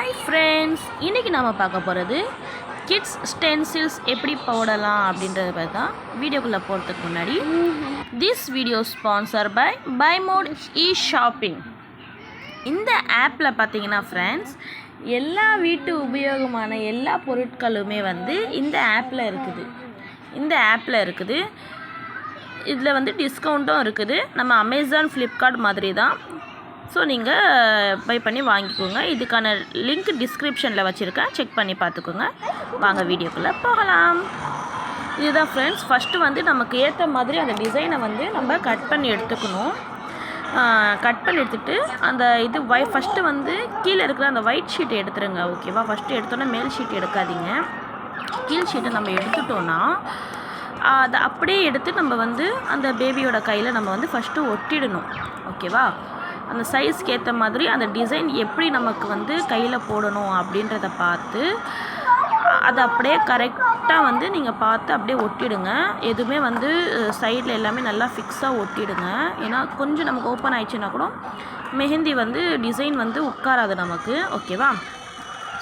Hi friends, இன்றைக்கி நாம் பார்க்க போகிறது கிட்ஸ் ஸ்டென்சில்ஸ் எப்படி போடலாம் அப்படின்றத பற்றி தான். வீடியோக்குள்ளே போகிறதுக்கு முன்னாடி this video sponsor by mod shopping. இந்த ஆப்பில் பார்த்தீங்கன்னா ஃப்ரெண்ட்ஸ், எல்லா வீட்டு உபயோகமான எல்லா பொருட்களுமே வந்து இந்த ஆப்பில் இருக்குது. இதில் வந்து டிஸ்கவுண்ட்டும் இருக்குது. நம்ம அமேசான், ஃப்ளிப்கார்ட் மாதிரி தான். ஸோ நீங்கள் பை பண்ணி வாங்கிக்கோங்க. இதுக்கான லிங்க் டிஸ்கிரிப்ஷனில் வச்சுருக்கேன், செக் பண்ணி பார்த்துக்கோங்க. வாங்க வீடியோக்குள்ளே போகலாம். இதுதான் ஃப்ரெண்ட்ஸ், ஃபஸ்ட்டு வந்து நமக்கு ஏற்ற மாதிரி அந்த டிசைனை வந்து நம்ம கட் பண்ணி எடுத்துக்கணும். கட் பண்ணி எடுத்துகிட்டு அந்த ஃபஸ்ட்டு வந்து கீழே இருக்கிற அந்த ஒயிட் ஷீட்டை எடுத்துருங்க. ஓகேவா? ஃபஸ்ட்டு எடுத்தோன்னே மேல் ஷீட் எடுக்காதீங்க. கீழ் ஷீட்டை நம்ம எடுத்துட்டோன்னா அதை அப்படியே எடுத்து நம்ம வந்து அந்த பேபியோட கையில் நம்ம வந்து ஃபஸ்ட்டு ஒட்டிடணும். ஓகேவா? அந்த சைஸ்க்கு ஏற்ற மாதிரி அந்த டிசைன் எப்படி நமக்கு வந்து கையில் போடணும் அப்படின்றத பார்த்து அதை அப்படியே கரெக்டாக வந்து நீங்கள் பார்த்து அப்படியே ஒட்டிடுங்க. எதுவுமே வந்து சைடில் எல்லாமே நல்லா ஃபிக்ஸாக ஒட்டிடுங்க. ஏன்னா கொஞ்சம் நமக்கு ஓப்பன் ஆயிடுச்சுன்னா கூட மெஹந்தி வந்து டிசைன் வந்து உட்காராது நமக்கு. ஓகேவா?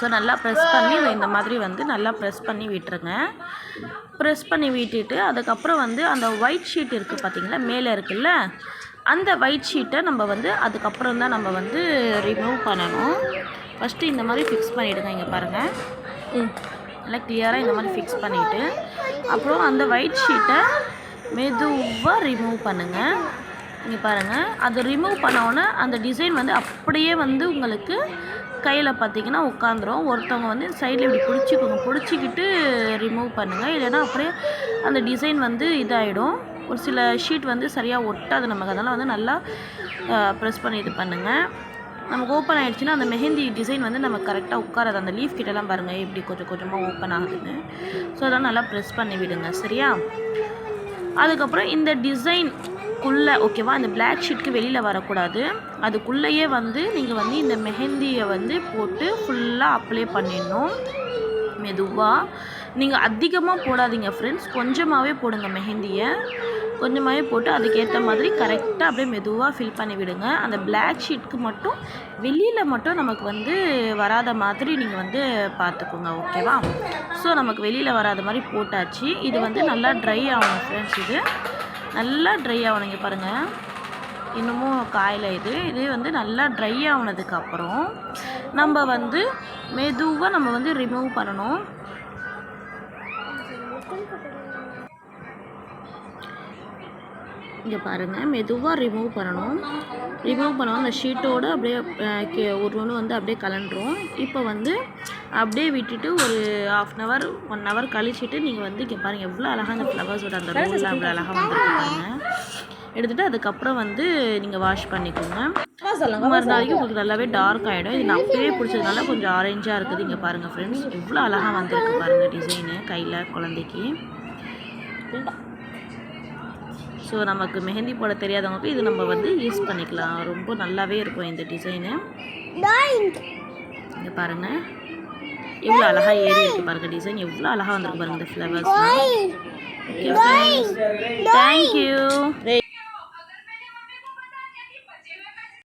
ஸோ நல்லா ப்ரெஸ் பண்ணி இந்த மாதிரி வந்து நல்லா ப்ரெஸ் பண்ணி விட்டுருங்க. ப்ரெஸ் பண்ணி விட்டுட்டு அதுக்கப்புறம் வந்து அந்த ஒயிட் ஷீட் இருக்குது பார்த்தீங்களா, மேலே இருக்குல்ல, அந்த ஒயிட் ஷீட்டை நம்ம வந்து அதுக்கப்புறம் தான் நம்ம வந்து ரிமூவ் பண்ணணும். ஃபஸ்ட்டு இந்த மாதிரி ஃபிக்ஸ் பண்ணிவிடுங்க. இங்கே பாருங்கள், நல்லா கிளியராக இந்த மாதிரி ஃபிக்ஸ் பண்ணிவிட்டு அப்புறம் அந்த ஒயிட் ஷீட்டை மெதுவாக ரிமூவ் பண்ணுங்கள். இங்கே பாருங்கள், அது ரிமூவ் பண்ணோன்னே அந்த டிசைன் வந்து அப்படியே வந்து உங்களுக்கு கையில் பார்த்திங்கன்னா உட்காந்துரும். ஒருத்தவங்க வந்து சைடில் இப்படி பிடிச்சிக்கிட்டு ரிமூவ் பண்ணுங்கள். இல்லைன்னா அப்படியே அந்த டிசைன் வந்து இதாகிடும். ஒரு சில ஷீட் வந்து சரியாக ஒட்டாது நமக்கு. அதனால் வந்து நல்லா ப்ரெஸ் பண்ணி இது பண்ணுங்கள். நமக்கு ஓப்பன் ஆகிடுச்சுன்னா அந்த மெஹந்தி டிசைன் வந்து நமக்கு கரெக்டாக உட்காராது. அந்த லீஃப் கிட்டலாம் பாருங்கள் எப்படி கொஞ்சம் கொஞ்சமாக ஓப்பன் ஆகுதுன்னு. ஸோ அதெல்லாம் நல்லா ப்ரெஸ் பண்ணி விடுங்க. சரியா? அதுக்கப்புறம் இந்த டிசைனுக்குள்ளே, ஓகேவா, இந்த பிளாக் ஷீட்டுக்கு வெளியில் வரக்கூடாது. அதுக்குள்ளேயே வந்து நீங்கள் வந்து இந்த மெஹந்தியை வந்து போட்டு ஃபுல்லாக அப்ளை பண்ணிடணும். மெதுவாக நீங்கள் அதிகமாக போடாதீங்க ஃப்ரெண்ட்ஸ், கொஞ்சமாகவே போடுங்க. மெஹந்தியை கொஞ்சமாகவே போட்டு அதுக்கேற்ற மாதிரி கரெக்டாக அப்படியே மெதுவாக ஃபில் பண்ணி விடுங்க. அந்த பிளாக் ஷீட்டுக்கு மட்டும் வெளியில் மட்டும் நமக்கு வந்து வராத மாதிரி நீங்கள் வந்து பார்த்துக்கோங்க. ஓகேவா? ஸோ நமக்கு வெளியில் வராத மாதிரி போட்டாச்சு. இது வந்து நல்லா ட்ரை ஆகணும் ஃப்ரெண்ட்ஸ். இது நல்லா ட்ரை ஆகணும். இங்கே பாருங்கள், இன்னமும் காயில் இது வந்து நல்லா ட்ரை ஆனதுக்கப்புறம் நம்ம வந்து மெதுவாக நம்ம வந்து ரிமூவ் பண்ணணும். இங்கே பாருங்கள், மெதுவாக ரிமூவ் பண்ணணும். அந்த ஷீட்டோடு அப்படியே ஒன்று வந்து அப்படியே கலண்டுரும். இப்போ வந்து அப்படியே விட்டுட்டு ஒரு 1/2 1 ஹவர் கழிச்சிட்டு நீங்கள் வந்து இங்கே பாருங்கள் எவ்வளோ அழகாக அந்த ஃப்ளவர்ஸோட அந்த ரோலில் அவ்வளோ அழகாக வந்துருக்காங்க. எடுத்துகிட்டு அதுக்கப்புறம் வந்து நீங்கள் வாஷ் பண்ணிக்கோங்க. மறுநாளைக்கு உங்களுக்கு நல்லாவே டார்க் ஆகிடும். இது நான் அப்படியே பிடிச்சதுனால கொஞ்சம் ஆரஞ்சாக இருக்குது. இங்கே பாருங்கள் ஃப்ரெண்ட்ஸ், எவ்வளோ அழகாக வந்திருக்கு பாருங்கள் டிசைனு கையில் குழந்தைக்கு. ஸோ நமக்கு மெஹந்தி போட தெரியாதவங்களுக்கு இது நம்ம வந்து யூஸ் பண்ணிக்கலாம். ரொம்ப நல்லாவே இருக்கும் இந்த டிசைனு. இங்கே பாருங்கள் எவ்வளோ அழகாக ஏறி இருக்குது பாருங்கள். டிசைன் எவ்வளோ அழகாக வந்திருக்கு பாருங்கள் இந்த ஃப்ளவர்ஸ். Okay friends, thank you.